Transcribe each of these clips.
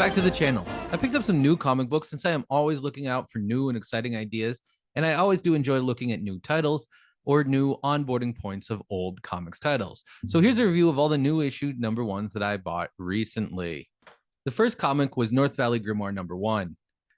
back to the channel. I picked up some new comic books since I am always looking out for new and exciting ideas, and I always do enjoy looking at new titles or new onboarding points of old comics titles. So here's a review of all the new issue number ones that I bought recently. The first comic was North Valley Grimoire number 1.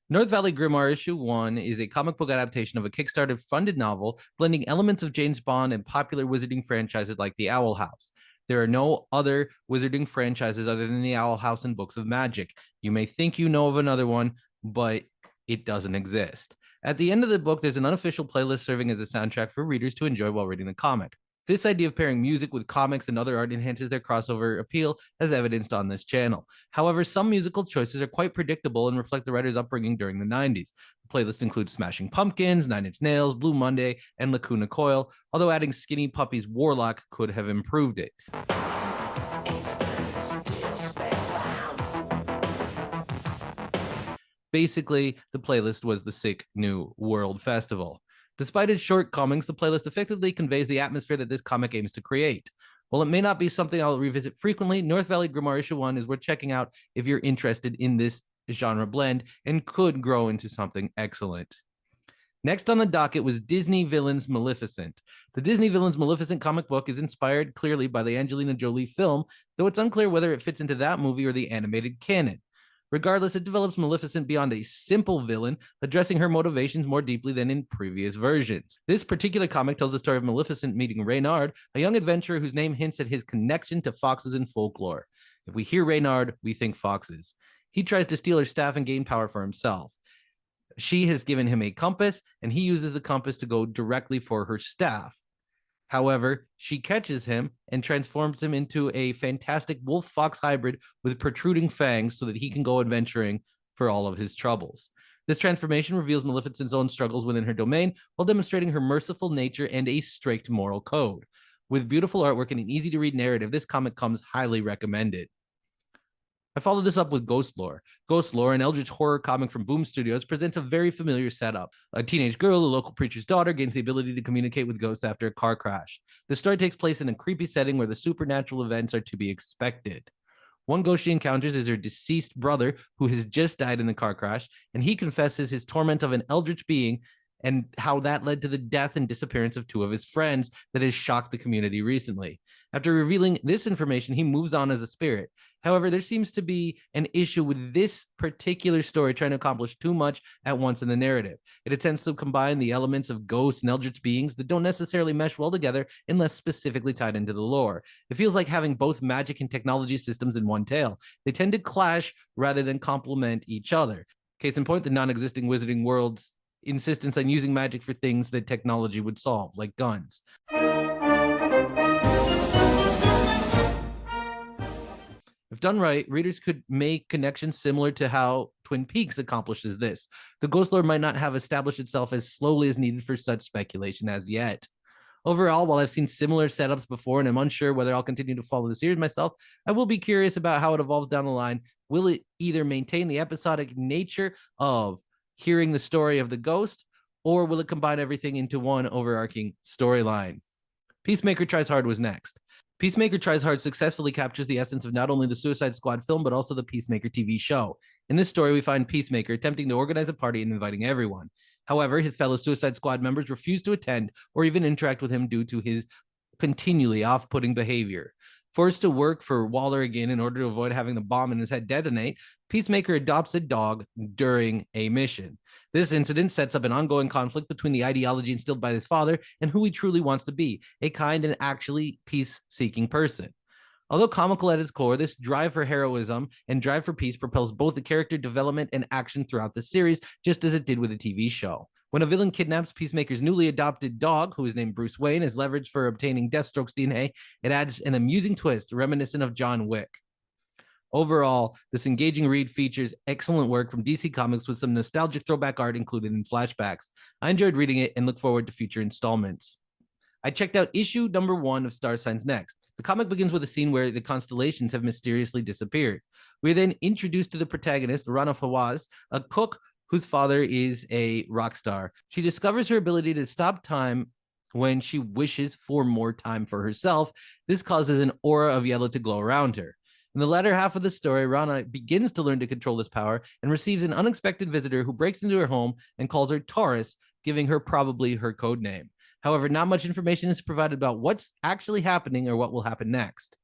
North Valley Grimoire issue 1 is a comic book adaptation of a Kickstarter funded novel blending elements of James Bond and popular wizarding franchises like the Owl House. There are no other wizarding franchises other than the Owl House and Books of Magic. You may think you know of another one, but it doesn't exist. At the end of the book, there's an unofficial playlist serving as a soundtrack for readers to enjoy while reading the comic. This idea of pairing music with comics and other art enhances their crossover appeal, as evidenced on this channel. However, some musical choices are quite predictable and reflect the writer's upbringing during the 90s. The playlist includes Smashing Pumpkins, Nine Inch Nails, Blue Monday, and Lacuna Coil, although adding Skinny Puppy's Warlock could have improved it. Basically, the playlist was the Sick New World Festival. Despite its shortcomings, the playlist effectively conveys the atmosphere that this comic aims to create. While it may not be something I'll revisit frequently, North Valley Grimoire issue 1 is worth checking out if you're interested in this genre blend and could grow into something excellent. Next on the docket was Disney Villains Maleficent. The Disney Villains Maleficent comic book is inspired clearly by the Angelina Jolie film, though it's unclear whether it fits into that movie or the animated canon. Regardless, it develops Maleficent beyond a simple villain, addressing her motivations more deeply than in previous versions. This particular comic tells the story of Maleficent meeting Reynard, a young adventurer whose name hints at his connection to foxes in folklore. If we hear Reynard, we think foxes. He tries to steal her staff and gain power for himself. She has given him a compass, and he uses the compass to go directly for her staff. However, she catches him and transforms him into a fantastic wolf-fox hybrid with protruding fangs so that he can go adventuring for all of his troubles. This transformation reveals Maleficent's own struggles within her domain while demonstrating her merciful nature and a strict moral code. With beautiful artwork and an easy-to-read narrative, this comic comes highly recommended. I followed this up with Ghost Lore. Ghost Lore, an eldritch horror comic from Boom Studios, presents a very familiar setup. A teenage girl, a local preacher's daughter, gains the ability to communicate with ghosts after a car crash. The story takes place in a creepy setting where the supernatural events are to be expected. One ghost she encounters is her deceased brother, who has just died in the car crash, and he confesses his torment of an eldritch being and how that led to the death and disappearance of 2 of his friends that has shocked the community recently. After revealing this information, he moves on as a spirit. However, there seems to be an issue with this particular story trying to accomplish too much at once in the narrative. It attempts to combine the elements of ghosts and eldritch beings that don't necessarily mesh well together unless specifically tied into the lore. It feels like having both magic and technology systems in one tale. They tend to clash rather than complement each other. Case in point, the non-existing Wizarding World's insistence on using magic for things that technology would solve, like guns. If done right, readers could make connections similar to how Twin Peaks accomplishes this. The ghost lore might not have established itself as slowly as needed for such speculation as yet. Overall, while I've seen similar setups before and I'm unsure whether I'll continue to follow the series myself, I will be curious about how it evolves down the line. Will it either maintain the episodic nature of hearing the story of the ghost, or will it combine everything into one overarching storyline? Peacemaker Tries Hard was next. Peacemaker Tries Hard successfully captures the essence of not only the Suicide Squad film, but also the Peacemaker TV show. In this story, we find Peacemaker attempting to organize a party and inviting everyone. However, his fellow Suicide Squad members refuse to attend or even interact with him due to his continually off-putting behavior. Forced to work for Waller again in order to avoid having the bomb in his head detonate, Peacemaker adopts a dog during a mission. This incident sets up an ongoing conflict between the ideology instilled by his father and who he truly wants to be, a kind and actually peace-seeking person. Although comical at its core, this drive for heroism and drive for peace propels both the character development and action throughout the series, just as it did with the TV show. When a villain kidnaps Peacemaker's newly adopted dog, who is named Bruce Wayne, as leverage for obtaining Deathstroke's DNA, it adds an amusing twist reminiscent of John Wick. Overall, this engaging read features excellent work from DC Comics with some nostalgic throwback art included in flashbacks. I enjoyed reading it and look forward to future installments. I checked out issue number 1 of Star Signs Next. The comic begins with a scene where the constellations have mysteriously disappeared. We are then introduced to the protagonist, Rana Fawaz, a cook whose father is a rock star. She discovers her ability to stop time when she wishes for more time for herself. This causes an aura of yellow to glow around her. In the latter half of the story, Rana begins to learn to control this power and receives an unexpected visitor who breaks into her home and calls her Taurus, giving her probably her code name. However, not much information is provided about what's actually happening or what will happen next.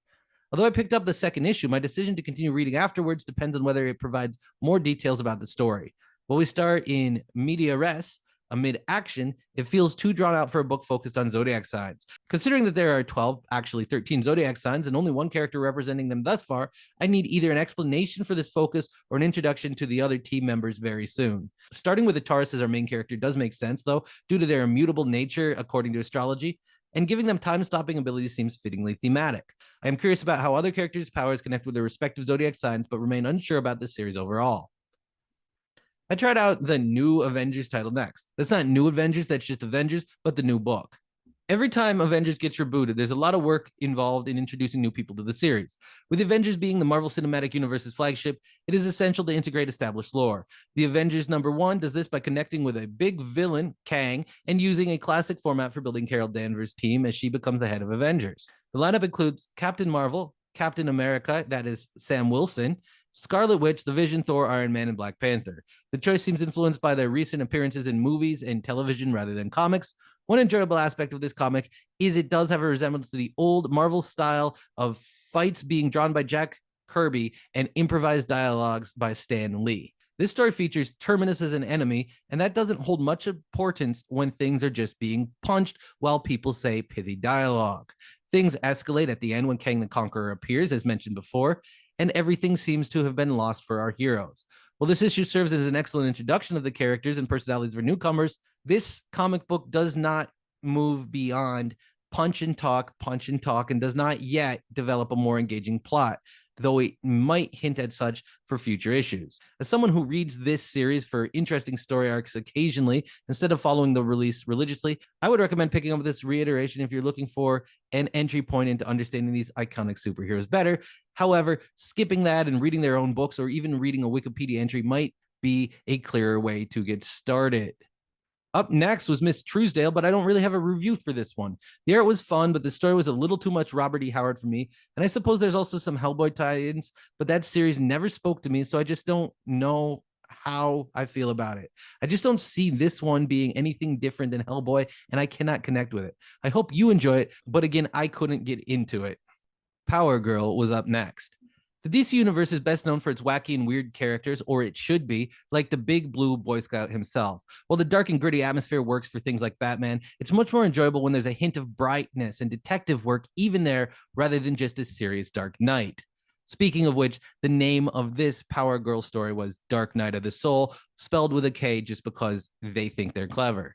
Although I picked up the second issue, my decision to continue reading afterwards depends on whether it provides more details about the story. While we start in media res, amid action, it feels too drawn out for a book focused on zodiac signs. Considering that there are 12, actually 13 zodiac signs and only one character representing them thus far, I need either an explanation for this focus or an introduction to the other team members very soon. Starting with the Taurus as our main character does make sense, though, due to their immutable nature according to astrology, and giving them time-stopping abilities seems fittingly thematic. I am curious about how other characters' powers connect with their respective zodiac signs, but remain unsure about this series overall. I tried out the New Avengers title next. That's not New Avengers, that's just Avengers, but the new book. Every time Avengers gets rebooted, there's a lot of work involved in introducing new people to the series. With Avengers being the Marvel Cinematic Universe's flagship, it is essential to integrate established lore. The Avengers #1 does this by connecting with a big villain, Kang, and using a classic format for building Carol Danvers' team as she becomes the head of Avengers. The lineup includes Captain Marvel, Captain America, that is Sam Wilson, Scarlet Witch, The Vision, Thor, Iron Man, and Black Panther. The choice seems influenced by their recent appearances in movies and television rather than comics. One enjoyable aspect of this comic is it does have a resemblance to the old Marvel style of fights being drawn by Jack Kirby and improvised dialogues by Stan Lee. This story features Terminus as an enemy, and that doesn't hold much importance when things are just being punched while people say pithy dialogue. Things escalate at the end when Kang the Conqueror appears, as mentioned before, and everything seems to have been lost for our heroes. While this issue serves as an excellent introduction of the characters and personalities for newcomers, this comic book does not move beyond punch and talk, and does not yet develop a more engaging plot, though it might hint at such for future issues. As someone who reads this series for interesting story arcs occasionally, instead of following the release religiously, I would recommend picking up this reiteration if you're looking for an entry point into understanding these iconic superheroes better. However, skipping that and reading their own books or even reading a Wikipedia entry might be a clearer way to get started. Up next was Miss Truesdale, but I don't really have a review for this one. The art was fun, but the story was a little too much Robert E. Howard for me. And I suppose there's also some Hellboy tie-ins, but that series never spoke to me, so I just don't know how I feel about it. I just don't see this one being anything different than Hellboy, and I cannot connect with it. I hope you enjoy it, but again, I couldn't get into it. Power Girl was up next. The DC Universe is best known for its wacky and weird characters, or it should be, like the big blue Boy Scout himself. While the dark and gritty atmosphere works for things like Batman, it's much more enjoyable when there's a hint of brightness and detective work even there, rather than just a serious Dark Knight. Speaking of which, the name of this Power Girl story was Dark Knight of the Soul, spelled with a K just because they think they're clever.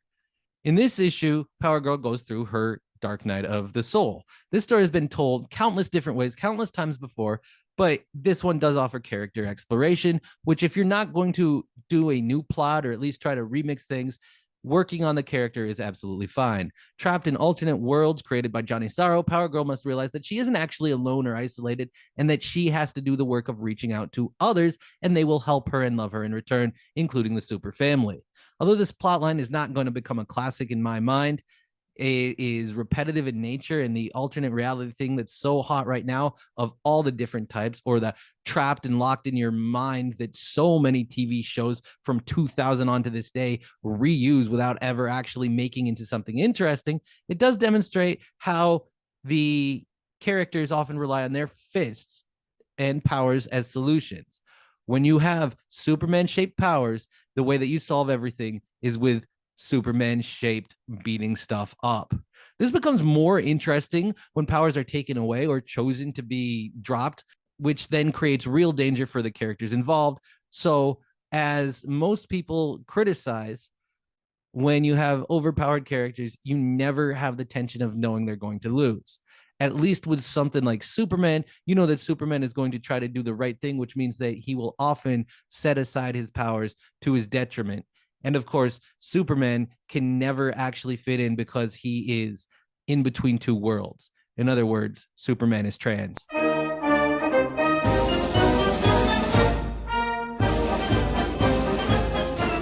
In this issue, Power Girl goes through her Dark Knight of the Soul. This story has been told countless different ways, countless times before, but this one does offer character exploration, which if you're not going to do a new plot or at least try to remix things, working on the character is absolutely fine. Trapped in alternate worlds created by Johnny Sorrow, Power Girl must realize that she isn't actually alone or isolated, and that she has to do the work of reaching out to others, and they will help her and love her in return, including the Super Family. Although this plotline is not going to become a classic in my mind, it is repetitive in nature, and the alternate reality thing that's so hot right now of all the different types, or the trapped and locked in your mind that so many TV shows from 2000 on to this day reuse without ever actually making into something interesting, it does demonstrate how the characters often rely on their fists and powers as solutions. When you have Superman shaped powers, the way that you solve everything is with Superman shaped beating stuff up. This becomes more interesting when powers are taken away or chosen to be dropped, which then creates real danger for the characters involved. So, as most people criticize, when you have overpowered characters, you never have the tension of knowing they're going to lose. At least with something like Superman, you know that Superman is going to try to do the right thing, which means that he will often set aside his powers to his detriment. And of course, Superman can never actually fit in because he is in between two worlds. In other words, Superman is trans.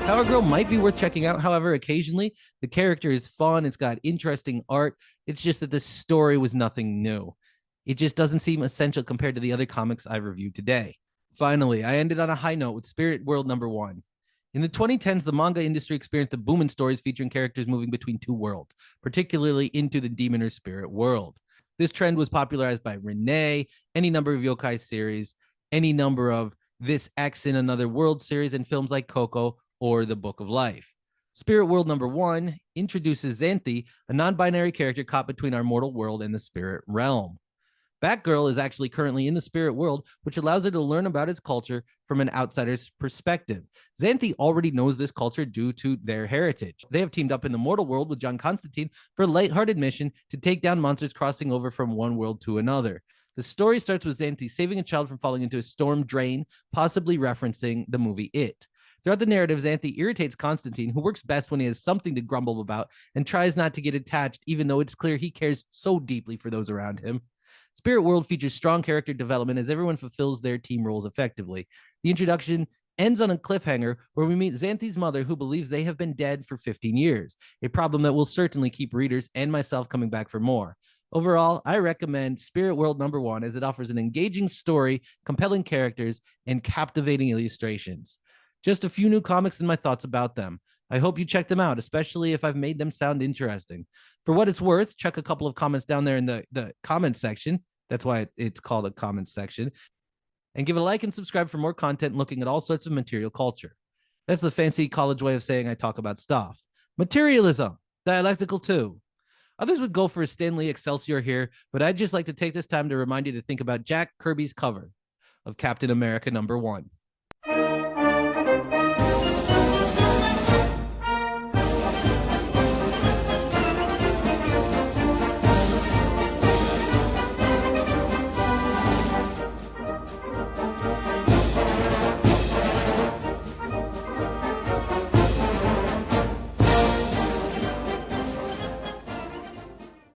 Power Girl might be worth checking out. However, occasionally the character is fun. It's got interesting art. It's just that the story was nothing new. It just doesn't seem essential compared to the other comics I've reviewed today. Finally, I ended on a high note with Spirit World #1. In the 2010s, the manga industry experienced a boom in stories featuring characters moving between two worlds, particularly into the demon or spirit world. This trend was popularized by Renee, any number of yokai series, any number of This X in Another World series, and films like Coco or The Book of Life. Spirit World #1 introduces Xanthi, a non-binary character caught between our mortal world and the spirit realm. Batgirl is actually currently in the spirit world, which allows her to learn about its culture from an outsider's perspective. Xanthi already knows this culture due to their heritage. They have teamed up in the mortal world with John Constantine for a lighthearted mission to take down monsters crossing over from one world to another. The story starts with Xanthi saving a child from falling into a storm drain, possibly referencing the movie It. Throughout the narrative, Xanthi irritates Constantine, who works best when he has something to grumble about and tries not to get attached, even though it's clear he cares so deeply for those around him. Spirit World features strong character development as everyone fulfills their team roles effectively. The introduction ends on a cliffhanger where we meet Xanthi's mother, who believes they have been dead for 15 years, a problem that will certainly keep readers and myself coming back for more. Overall, I recommend Spirit World #1 as it offers an engaging story, compelling characters, and captivating illustrations. Just a few new comics and my thoughts about them. I hope you check them out, especially if I've made them sound interesting. For what it's worth, check a couple of comments down there in the comments section. That's why it's called a comments section. And give a like and subscribe for more content looking at all sorts of material culture. That's the fancy college way of saying I talk about stuff. Materialism, dialectical too. Others would go for a Stan Lee Excelsior here, but I'd just like to take this time to remind you to think about Jack Kirby's cover of Captain America #1.